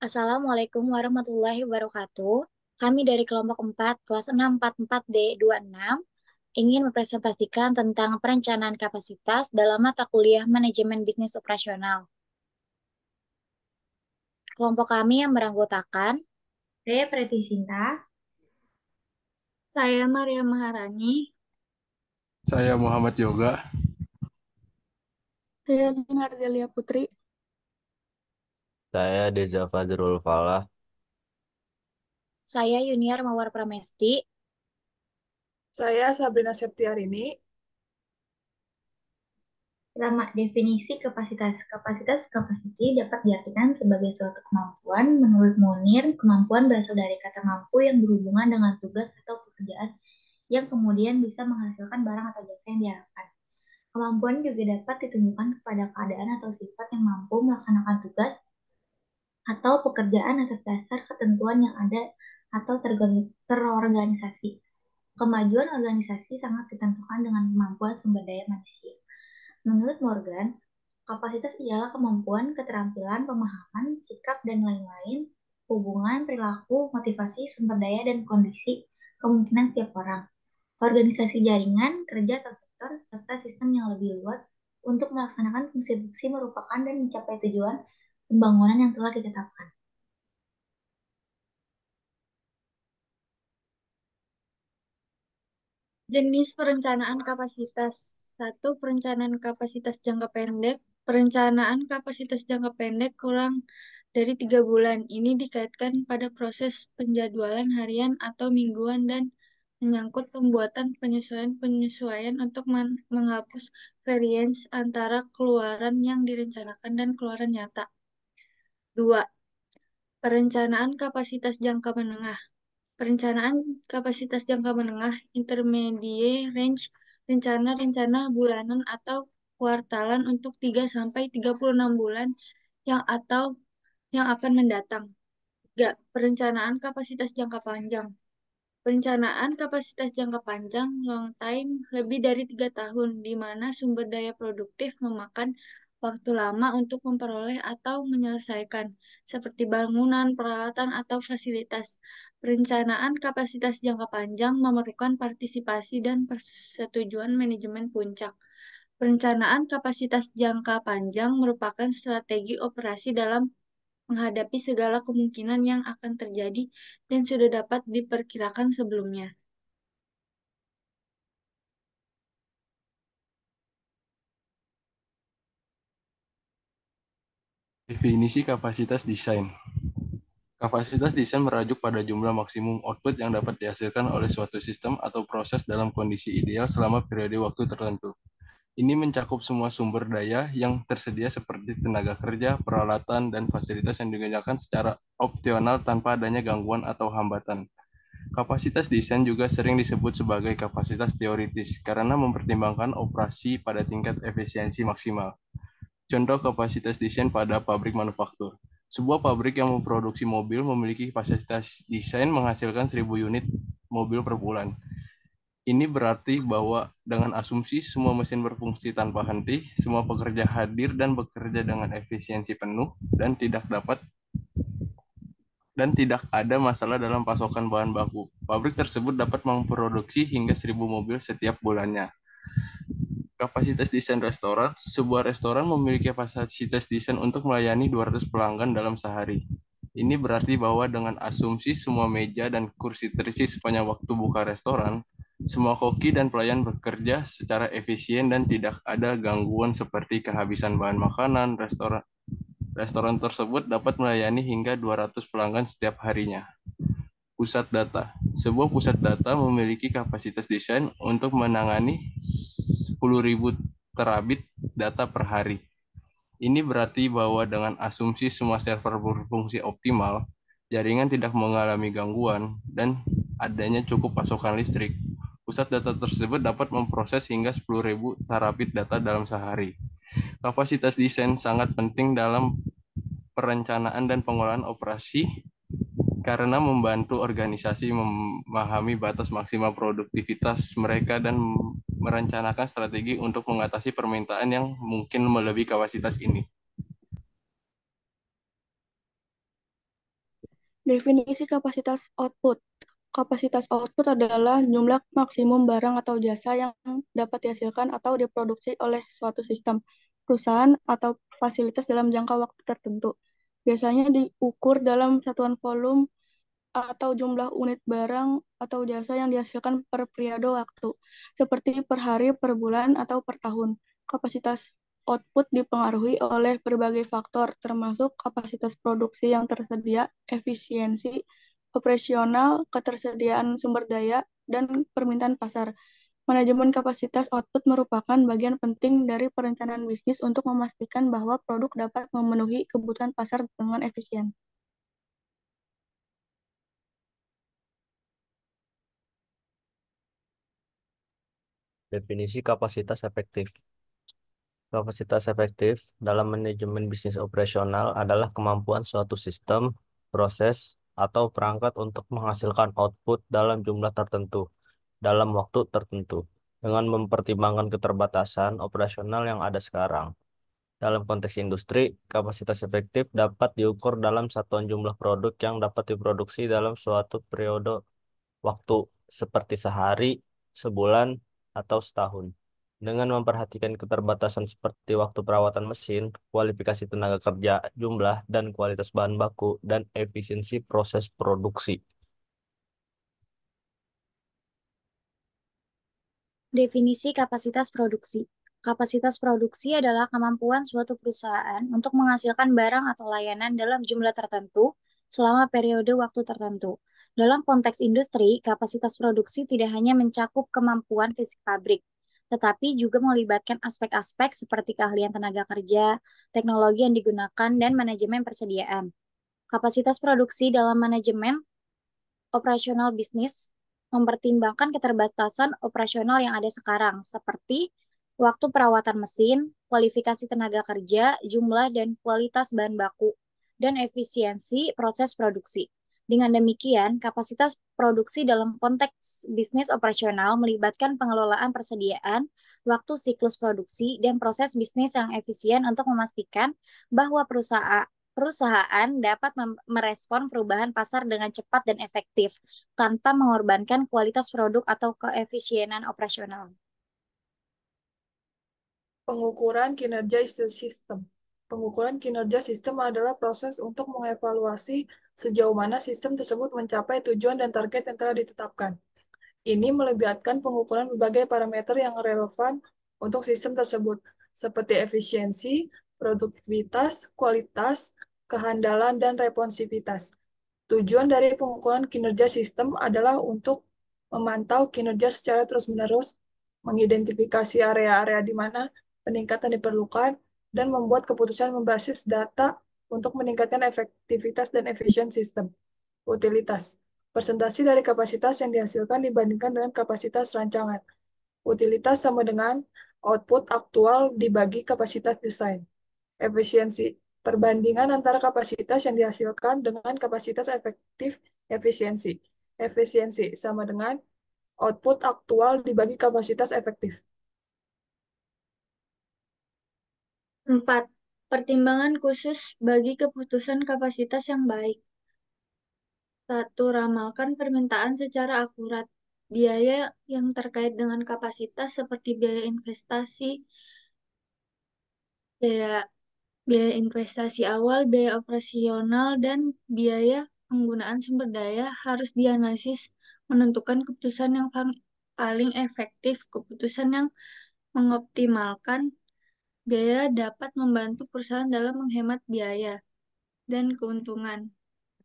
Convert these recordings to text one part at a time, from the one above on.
Assalamualaikum warahmatullahi wabarakatuh. Kami dari kelompok 4, kelas 644D26, ingin mempresentasikan tentang perencanaan kapasitas dalam mata kuliah Manajemen Bisnis Operasional. Kelompok kami yang beranggotakan, Saya Preti Sinta. saya Maria Maharani, Saya Muhammad Yoga. Saya Lina Ardelia Putri. Saya Deza Fadrul Falah. saya Yuniar Mawar Pramesti. Saya Sabrina Septiarini. Pertama, definisi kapasitas. Kapasitas capacity dapat diartikan sebagai suatu kemampuan. Menurut Munir, kemampuan berasal dari kata mampu yang berhubungan dengan tugas atau pekerjaan yang kemudian bisa menghasilkan barang atau jasa yang diharapkan. Kemampuan juga dapat ditunjukkan kepada keadaan atau sifat yang mampu melaksanakan tugas atau pekerjaan atas dasar ketentuan yang ada atau terorganisasi. Kemajuan organisasi sangat ditentukan dengan kemampuan sumber daya manusia. Menurut Morgan, kapasitas ialah kemampuan, keterampilan, pemahaman, sikap, dan lain-lain, hubungan, perilaku, motivasi, sumber daya, dan kondisi kemungkinan setiap orang, organisasi jaringan, kerja atau sektor, serta sistem yang lebih luas untuk melaksanakan fungsi-fungsi merupakan dan mencapai tujuan pembangunan yang telah ditetapkan. Jenis perencanaan kapasitas. Satu, perencanaan kapasitas jangka pendek. Perencanaan kapasitas jangka pendek kurang dari 3 bulan. Ini dikaitkan pada proses penjadwalan harian atau mingguan dan menyangkut pembuatan penyesuaian-penyesuaian untuk menghapus variance antara keluaran yang direncanakan dan keluaran nyata. Dua, perencanaan kapasitas jangka menengah. Perencanaan kapasitas jangka menengah, intermediate range, rencana-rencana bulanan atau kuartalan untuk 3 sampai 36 bulan atau yang akan mendatang. 3. Perencanaan kapasitas jangka panjang. Perencanaan kapasitas jangka panjang, long time, lebih dari 3 tahun, di mana sumber daya produktif memakan waktu lama untuk memperoleh atau menyelesaikan, seperti bangunan, peralatan, atau fasilitas. Perencanaan kapasitas jangka panjang memerlukan partisipasi dan persetujuan manajemen puncak. Perencanaan kapasitas jangka panjang merupakan strategi operasi dalam menghadapi segala kemungkinan yang akan terjadi dan sudah dapat diperkirakan sebelumnya. Definisi kapasitas desain. Kapasitas desain merujuk pada jumlah maksimum output yang dapat dihasilkan oleh suatu sistem atau proses dalam kondisi ideal selama periode waktu tertentu. Ini mencakup semua sumber daya yang tersedia seperti tenaga kerja, peralatan, dan fasilitas yang digunakan secara opsional tanpa adanya gangguan atau hambatan. Kapasitas desain juga sering disebut sebagai kapasitas teoritis karena mempertimbangkan operasi pada tingkat efisiensi maksimal. Contoh kapasitas desain pada pabrik manufaktur. Sebuah pabrik yang memproduksi mobil memiliki kapasitas desain menghasilkan 1.000 unit mobil per bulan. Ini berarti bahwa dengan asumsi semua mesin berfungsi tanpa henti, semua pekerja hadir dan bekerja dengan efisiensi penuh, dan tidak ada masalah dalam pasokan bahan baku. Pabrik tersebut dapat memproduksi hingga 1.000 mobil setiap bulannya. Kapasitas desain restoran. Sebuah restoran memiliki kapasitas desain untuk melayani 200 pelanggan dalam sehari. Ini berarti bahwa dengan asumsi semua meja dan kursi terisi sepanjang waktu buka restoran, semua koki dan pelayan bekerja secara efisien dan tidak ada gangguan seperti kehabisan bahan makanan. Restoran tersebut dapat melayani hingga 200 pelanggan setiap harinya. Pusat data. Sebuah pusat data memiliki kapasitas desain untuk menangani 10.000 terabit data per hari. Ini berarti bahwa dengan asumsi semua server berfungsi optimal, jaringan tidak mengalami gangguan, dan adanya cukup pasokan listrik, pusat data tersebut dapat memproses hingga 10.000 terabit data dalam sehari. Kapasitas desain sangat penting dalam perencanaan dan pengolahan operasi karena membantu organisasi memahami batas maksimal produktivitas mereka dan merencanakan strategi untuk mengatasi permintaan yang mungkin melebihi kapasitas ini. Definisi kapasitas output. Kapasitas output adalah jumlah maksimum barang atau jasa yang dapat dihasilkan atau diproduksi oleh suatu sistem, perusahaan, atau fasilitas dalam jangka waktu tertentu. Biasanya diukur dalam satuan volume atau jumlah unit barang atau jasa yang dihasilkan per periode waktu, seperti per hari, per bulan, atau per tahun. Kapasitas output dipengaruhi oleh berbagai faktor, termasuk kapasitas produksi yang tersedia, efisiensi, operasional, ketersediaan sumber daya, dan permintaan pasar. Manajemen kapasitas output merupakan bagian penting dari perencanaan bisnis untuk memastikan bahwa produk dapat memenuhi kebutuhan pasar dengan efisien. Definisi kapasitas efektif. Kapasitas efektif dalam manajemen bisnis operasional adalah kemampuan suatu sistem, proses, atau perangkat untuk menghasilkan output dalam jumlah tertentu, dalam waktu tertentu, dengan mempertimbangkan keterbatasan operasional yang ada sekarang. Dalam konteks industri, kapasitas efektif dapat diukur dalam satuan jumlah produk yang dapat diproduksi dalam suatu periode waktu, seperti sehari, sebulan, atau setahun. Dengan memperhatikan keterbatasan seperti waktu perawatan mesin, kualifikasi tenaga kerja, jumlah dan kualitas bahan baku, dan efisiensi proses produksi. Definisi kapasitas produksi. Kapasitas produksi adalah kemampuan suatu perusahaan untuk menghasilkan barang atau layanan dalam jumlah tertentu selama periode waktu tertentu. Dalam konteks industri, kapasitas produksi tidak hanya mencakup kemampuan fisik pabrik, tetapi juga melibatkan aspek-aspek seperti keahlian tenaga kerja, teknologi yang digunakan, dan manajemen persediaan. Kapasitas produksi dalam manajemen operasional bisnis mempertimbangkan keterbatasan operasional yang ada sekarang, seperti waktu perawatan mesin, kualifikasi tenaga kerja, jumlah dan kualitas bahan baku, dan efisiensi proses produksi. Dengan demikian, kapasitas produksi dalam konteks bisnis operasional melibatkan pengelolaan persediaan, waktu siklus produksi, dan proses bisnis yang efisien untuk memastikan bahwa perusahaan dapat merespon perubahan pasar dengan cepat dan efektif tanpa mengorbankan kualitas produk atau keefisienan operasional. Pengukuran kinerja sistem. Pengukuran kinerja sistem adalah proses untuk mengevaluasi sejauh mana sistem tersebut mencapai tujuan dan target yang telah ditetapkan. Ini melibatkan pengukuran berbagai parameter yang relevan untuk sistem tersebut, seperti efisiensi, produktivitas, kualitas, kehandalan, dan responsivitas. Tujuan dari pengukuran kinerja sistem adalah untuk memantau kinerja secara terus-menerus, mengidentifikasi area-area di mana peningkatan diperlukan, dan membuat keputusan berbasis data untuk meningkatkan efektivitas dan efisien sistem. Utilitas. Presentasi dari kapasitas yang dihasilkan dibandingkan dengan kapasitas rancangan. Utilitas sama dengan output aktual dibagi kapasitas desain. Efisiensi. Perbandingan antara kapasitas yang dihasilkan dengan kapasitas efektif efisiensi. Efisiensi sama dengan output aktual dibagi kapasitas efektif. 4. Pertimbangan khusus bagi keputusan kapasitas yang baik. 1. Ramalkan permintaan secara akurat. Biaya yang terkait dengan kapasitas seperti biaya investasi, biaya biaya investasi awal, biaya operasional, dan biaya penggunaan sumber daya harus dianalisis menentukan keputusan yang paling efektif. Keputusan yang mengoptimalkan biaya dapat membantu perusahaan dalam menghemat biaya dan keuntungan.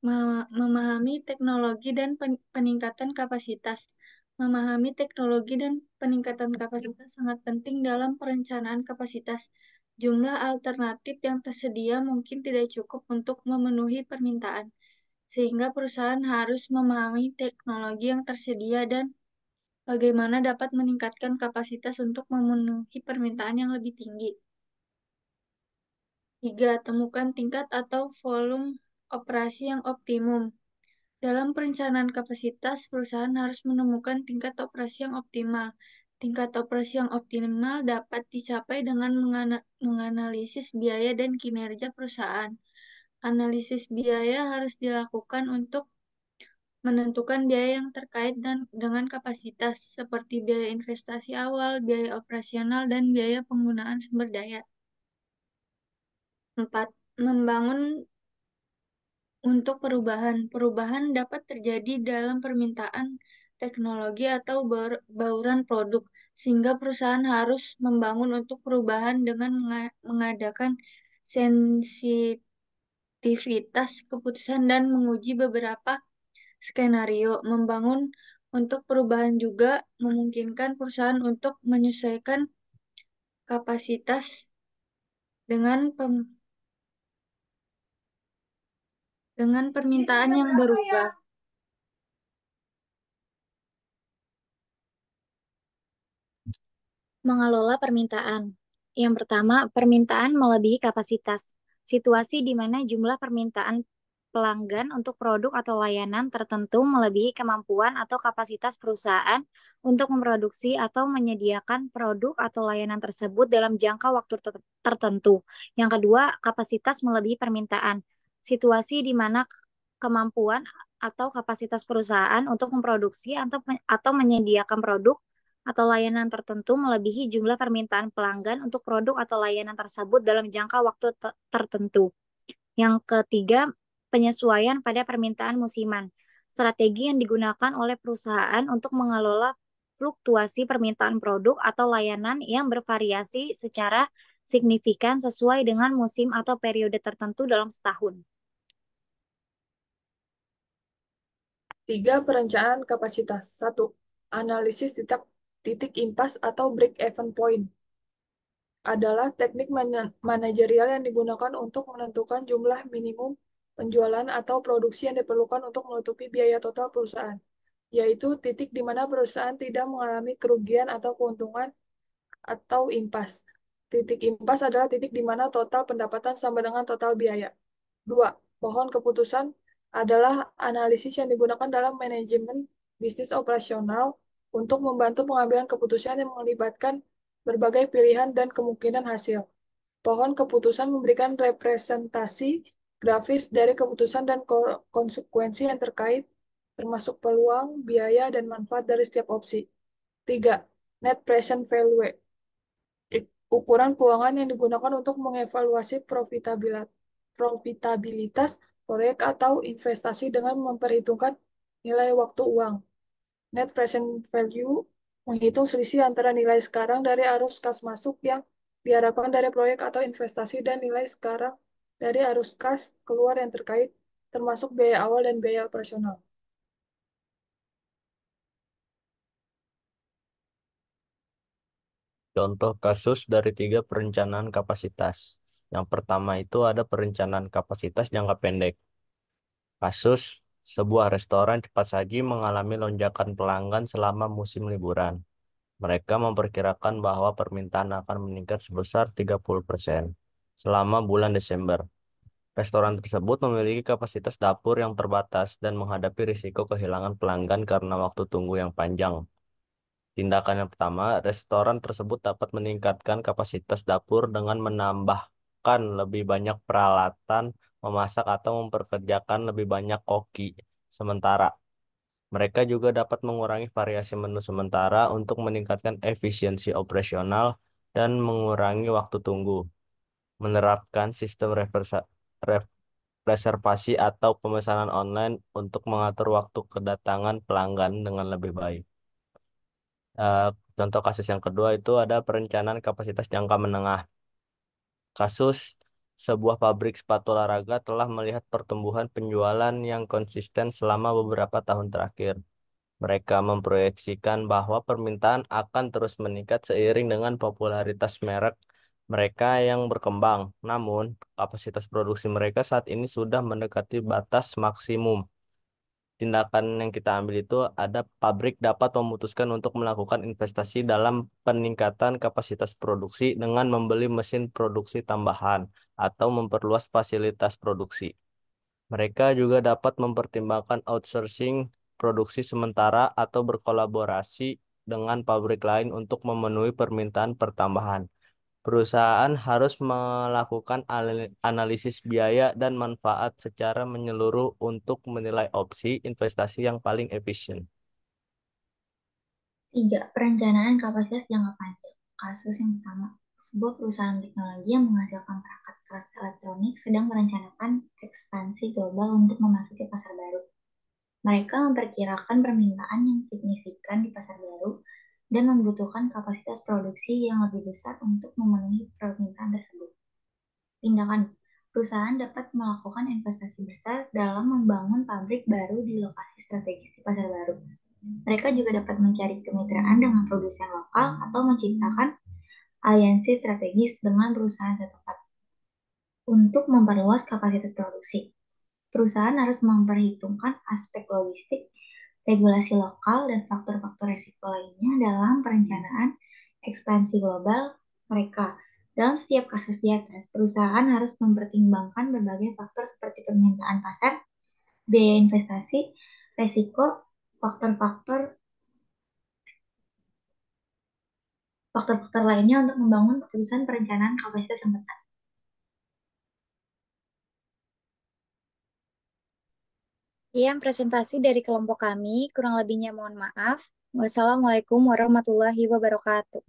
Memahami teknologi dan peningkatan kapasitas. Memahami teknologi dan peningkatan kapasitas sangat penting dalam perencanaan kapasitas. Jumlah alternatif yang tersedia mungkin tidak cukup untuk memenuhi permintaan, sehingga perusahaan harus memahami teknologi yang tersedia dan bagaimana dapat meningkatkan kapasitas untuk memenuhi permintaan yang lebih tinggi. 3. Temukan tingkat atau volume operasi yang optimum. Dalam perencanaan kapasitas, perusahaan harus menemukan tingkat operasi yang optimal. Tingkat operasi yang optimal dapat dicapai dengan menganalisis biaya dan kinerja perusahaan, Analisis biaya harus dilakukan untuk menentukan biaya yang terkait dengan kapasitas, seperti biaya investasi awal, biaya operasional, dan biaya penggunaan sumber daya. 4. Membangun untuk perubahan. Perubahan dapat terjadi dalam permintaan teknologi atau bauran produk, sehingga perusahaan harus membangun untuk perubahan dengan mengadakan sensitivitas keputusan dan menguji beberapa skenario. Membangun untuk perubahan juga memungkinkan perusahaan untuk menyesuaikan kapasitas dengan permintaan yang berubah. Mengelola permintaan. Yang pertama, permintaan melebihi kapasitas. Situasi di mana jumlah permintaan pelanggan untuk produk atau layanan tertentu melebihi kemampuan atau kapasitas perusahaan untuk memproduksi atau menyediakan produk atau layanan tersebut dalam jangka waktu tertentu. Yang kedua, kapasitas melebihi permintaan. Situasi di mana kemampuan atau kapasitas perusahaan untuk memproduksi atau menyediakan produk atau layanan tertentu melebihi jumlah permintaan pelanggan untuk produk atau layanan tersebut dalam jangka waktu tertentu. Yang ketiga, penyesuaian pada permintaan musiman. Strategi yang digunakan oleh perusahaan untuk mengelola fluktuasi permintaan produk atau layanan yang bervariasi secara signifikan sesuai dengan musim atau periode tertentu dalam setahun. 3. Perencanaan kapasitas. 1. Analisis titik impas atau break-even point adalah teknik manajerial yang digunakan untuk menentukan jumlah minimum penjualan atau produksi yang diperlukan untuk menutupi biaya total perusahaan, yaitu titik di mana perusahaan tidak mengalami kerugian atau keuntungan atau impas. Titik impas adalah titik di mana total pendapatan sama dengan total biaya. 2. Pohon keputusan adalah analisis yang digunakan dalam manajemen bisnis operasional untuk membantu pengambilan keputusan yang melibatkan berbagai pilihan dan kemungkinan hasil. Pohon keputusan memberikan representasi grafis dari keputusan dan konsekuensi yang terkait, termasuk peluang, biaya, dan manfaat dari setiap opsi. 3. Net present value. Ukuran keuangan yang digunakan untuk mengevaluasi profitabilitas proyek atau investasi dengan memperhitungkan nilai waktu uang. Net present value menghitung selisih antara nilai sekarang dari arus kas masuk yang diharapkan dari proyek atau investasi dan nilai sekarang dari arus kas keluar yang terkait, termasuk biaya awal dan biaya operasional. Contoh kasus dari 3 perencanaan kapasitas. Yang pertama itu ada perencanaan kapasitas jangka pendek. Kasus, sebuah restoran cepat saji mengalami lonjakan pelanggan selama musim liburan. Mereka memperkirakan bahwa permintaan akan meningkat sebesar 30% selama bulan Desember. Restoran tersebut memiliki kapasitas dapur yang terbatas dan menghadapi risiko kehilangan pelanggan karena waktu tunggu yang panjang. Tindakan yang pertama, restoran tersebut dapat meningkatkan kapasitas dapur dengan menambahkan lebih banyak peralatan memasak atau memperkerjakan lebih banyak koki. Sementara, mereka juga dapat mengurangi variasi menu sementara untuk meningkatkan efisiensi operasional dan mengurangi waktu tunggu. Menerapkan sistem reservasi atau pemesanan online untuk mengatur waktu kedatangan pelanggan dengan lebih baik. Eh, Contoh kasus yang kedua itu ada perencanaan kapasitas jangka menengah. Kasus sebuah pabrik sepatu olahraga telah melihat pertumbuhan penjualan yang konsisten selama beberapa tahun terakhir. Mereka memproyeksikan bahwa permintaan akan terus meningkat seiring dengan popularitas merek mereka yang berkembang. Namun, kapasitas produksi mereka saat ini sudah mendekati batas maksimum. Tindakan yang kita ambil itu ada pabrik dapat memutuskan untuk melakukan investasi dalam peningkatan kapasitas produksi dengan membeli mesin produksi tambahan atau memperluas fasilitas produksi. Mereka juga dapat mempertimbangkan outsourcing produksi sementara atau berkolaborasi dengan pabrik lain untuk memenuhi permintaan pertambahan. Perusahaan harus melakukan analisis biaya dan manfaat secara menyeluruh untuk menilai opsi investasi yang paling efisien. 3. Perencanaan kapasitas jangka panjang. Kasus yang pertama, sebuah perusahaan teknologi yang menghasilkan perangkat keras elektronik sedang merencanakan ekspansi global untuk memasuki pasar baru. Mereka memperkirakan permintaan yang signifikan di pasar baru dan membutuhkan kapasitas produksi yang lebih besar untuk memenuhi permintaan tersebut. Tindakan perusahaan dapat melakukan investasi besar dalam membangun pabrik baru di lokasi strategis di pasar baru. Mereka juga dapat mencari kemitraan dengan produsen lokal atau menciptakan aliansi strategis dengan perusahaan setempat untuk memperluas kapasitas produksi. Perusahaan harus memperhitungkan aspek logistik, regulasi lokal, dan faktor-faktor risiko lainnya dalam perencanaan ekspansi global mereka. Dalam setiap kasus di atas, perusahaan harus mempertimbangkan berbagai faktor seperti permintaan pasar, biaya investasi, risiko, faktor-faktor lainnya untuk membangun keputusan perencanaan kapasitas yang tepat. Sekian presentasi dari kelompok kami, kurang lebihnya mohon maaf. Wassalamualaikum warahmatullahi wabarakatuh.